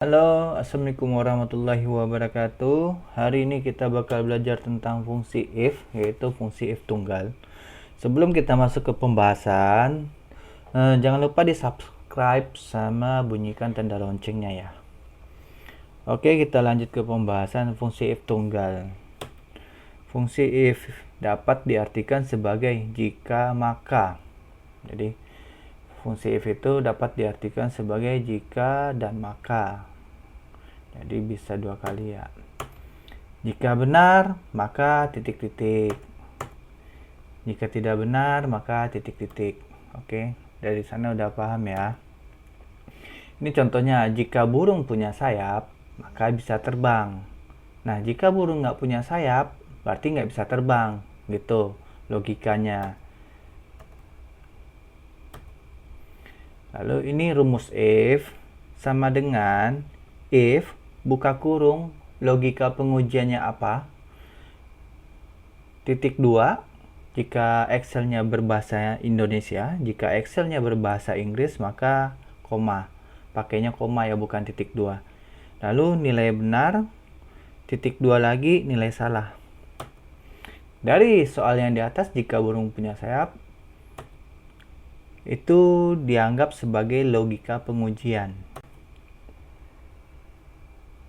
Halo, assalamualaikum warahmatullahi wabarakatuh. Hari ini kita bakal belajar tentang fungsi if, yaitu fungsi if tunggal. Sebelum kita masuk ke pembahasan, jangan lupa di subscribe sama bunyikan tanda loncengnya ya. Oke, kita lanjut ke pembahasan fungsi if tunggal. Fungsi if dapat diartikan sebagai jika maka. Jadi fungsi if itu dapat diartikan sebagai jika dan maka. Jadi bisa dua kali ya. Jika benar, maka titik-titik. Jika tidak benar, maka titik-titik. Oke, dari sana udah paham ya. Ini contohnya, jika burung punya sayap, maka bisa terbang. Nah, jika burung nggak punya sayap, berarti nggak bisa terbang. Gitu logikanya. Lalu ini rumus if sama dengan if buka kurung, logika pengujiannya apa? Titik 2, jika Excel-nya berbahasa Indonesia, jika Excel-nya berbahasa Inggris, maka koma. Pakainya koma ya, bukan titik 2. Lalu nilai benar, titik 2 lagi, nilai salah. Dari soal yang di atas, jika burung punya sayap, itu dianggap sebagai logika pengujian.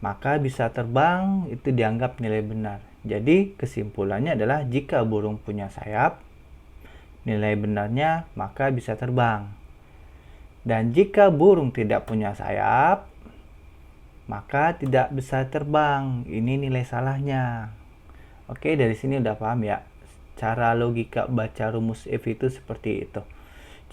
Maka bisa terbang itu dianggap nilai benar. Jadi kesimpulannya adalah jika burung punya sayap, nilai benarnya maka bisa terbang. Dan jika burung tidak punya sayap, maka tidak bisa terbang. Ini nilai salahnya. Oke, dari sini udah paham ya. Cara logika baca rumus if itu seperti itu.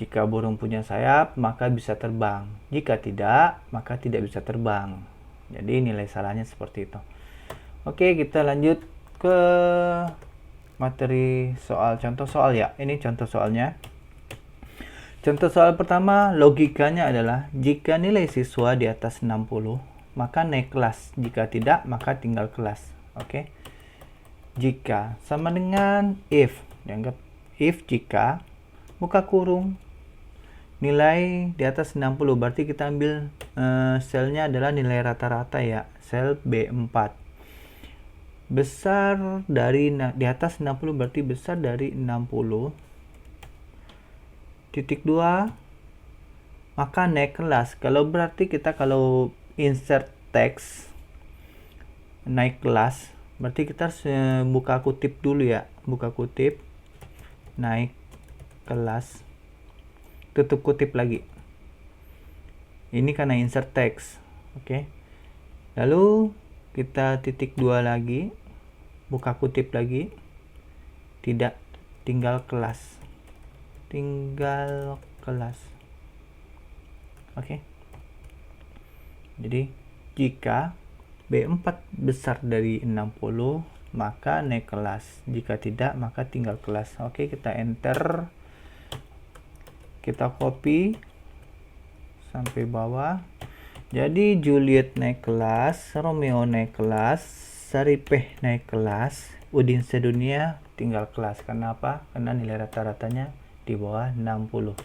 Jika burung punya sayap, maka bisa terbang. Jika tidak, maka tidak bisa terbang. Jadi nilai salahnya seperti itu. Oke, kita lanjut ke materi soal, contoh soal ya. Ini contoh soalnya. Contoh soal pertama, logikanya adalah jika nilai siswa di atas 60, maka naik kelas. Jika tidak, maka tinggal kelas. Oke. Jika sama dengan if. Dianggap if jika buka kurung nilai di atas 60, berarti kita ambil selnya adalah nilai rata-rata ya, sel B4. Besar dari di atas 60 berarti besar dari 60. Titik 2, maka naik kelas. Kalau berarti kita kalau insert teks naik kelas, berarti kita harus buka kutip dulu ya, buka kutip, naik kelas, tutup kutip lagi. Ini karena insert text. Oke. Lalu kita titik 2 lagi, buka kutip lagi, tidak, tinggal kelas. Tinggal kelas. Oke. Jadi jika B4 besar dari 60, maka naik kelas. Jika tidak, maka tinggal kelas. Oke, kita enter. Kita copy sampai bawah. Jadi Juliet naik kelas, Romeo naik kelas, Saripeh naik kelas, Udin sedunia tinggal kelas. Kenapa? Karena nilai rata-ratanya di bawah 60.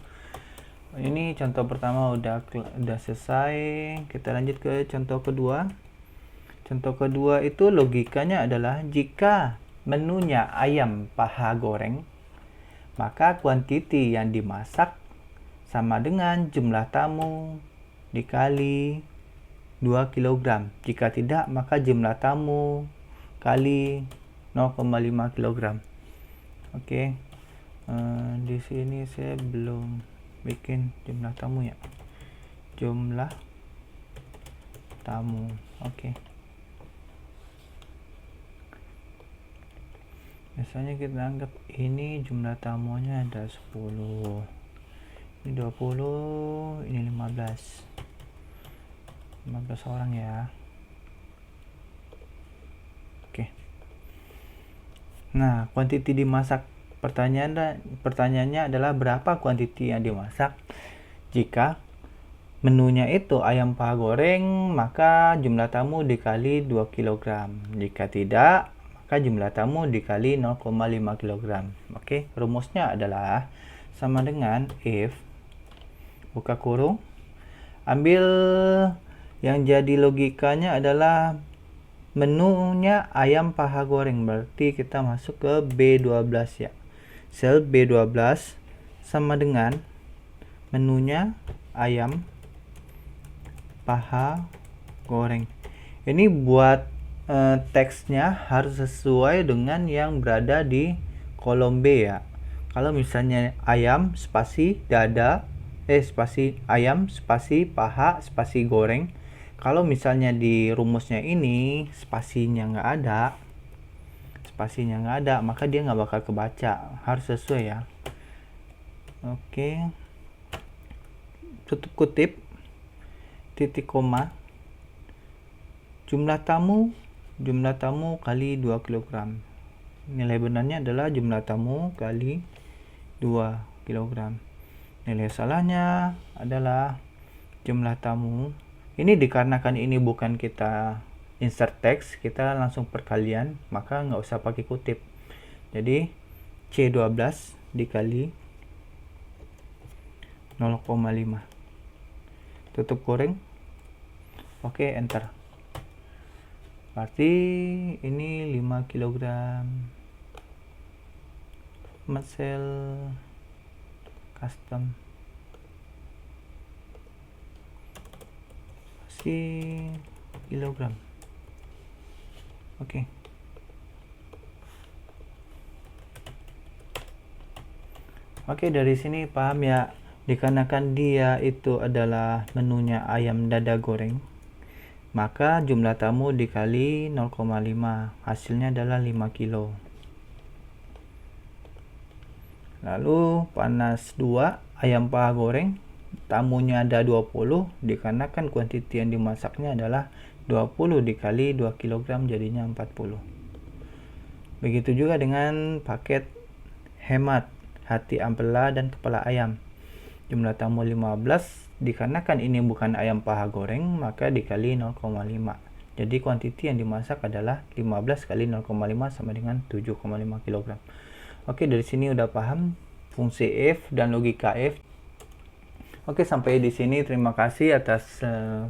Ini contoh pertama udah selesai. Kita lanjut ke contoh kedua. Contoh kedua itu logikanya adalah jika menunya ayam paha goreng, maka kuantiti yang dimasak sama dengan jumlah tamu dikali 2 kg. Jika tidak, maka jumlah tamu kali 0,5 kg. Oke. Di sini saya belum bikin jumlah tamu ya. Jumlah tamu. Oke. Biasanya kita anggap ini jumlah tamunya ada 10. Ini 20, ini 15 orang ya. Oke. Nah, kuantiti dimasak. Pertanyaannya adalah berapa kuantiti yang dimasak? Jika menunya itu ayam paha goreng, maka jumlah tamu dikali 2 kg. Jika tidak, maka jumlah tamu dikali 0,5 kg. Oke, rumusnya adalah sama dengan if buka kurung, ambil Yang jadi logikanya adalah menunya ayam paha goreng, berarti kita masuk ke B12 ya. Sel B12 sama dengan menunya ayam paha goreng. Ini buat teksnya harus sesuai dengan yang berada di kolom B ya. Kalau misalnya ayam spasi dada spasi ayam spasi paha spasi goreng, kalau misalnya di rumusnya ini spasinya nggak ada, maka dia nggak bakal kebaca, harus sesuai ya. Oke, tutup kutip, titik koma, jumlah tamu kali 2 kg. Nilai benarnya adalah jumlah tamu kali 2 kg. Nilai salahnya adalah jumlah tamu. Ini dikarenakan ini bukan kita insert teks, kita langsung perkalian, maka nggak usah pakai kutip. Jadi C12 dikali 0,5. Tutup kurung. Oke, enter. Berarti ini 5 kg Metsel custom kilogram. Oke. Oke, dari sini paham ya, dikarenakan dia itu adalah menunya ayam dada goreng, maka jumlah tamu dikali 0,5, hasilnya adalah 5 kilo. Lalu panas 2 ayam paha goreng, tamunya ada 20, dikarenakan kuantiti yang dimasaknya adalah 20 dikali 2 kg jadinya 40. Begitu juga dengan paket hemat hati ampela dan kepala ayam. Jumlah tamu 15, dikarenakan ini bukan ayam paha goreng, maka dikali 0,5. Jadi kuantiti yang dimasak adalah 15 kali 0,5 sama dengan 7,5 kg. Oke, dari sini udah paham fungsi if dan logika if. Oke, sampai di sini. Terima kasih atas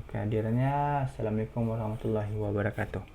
kehadirannya. Assalamualaikum warahmatullahi wabarakatuh.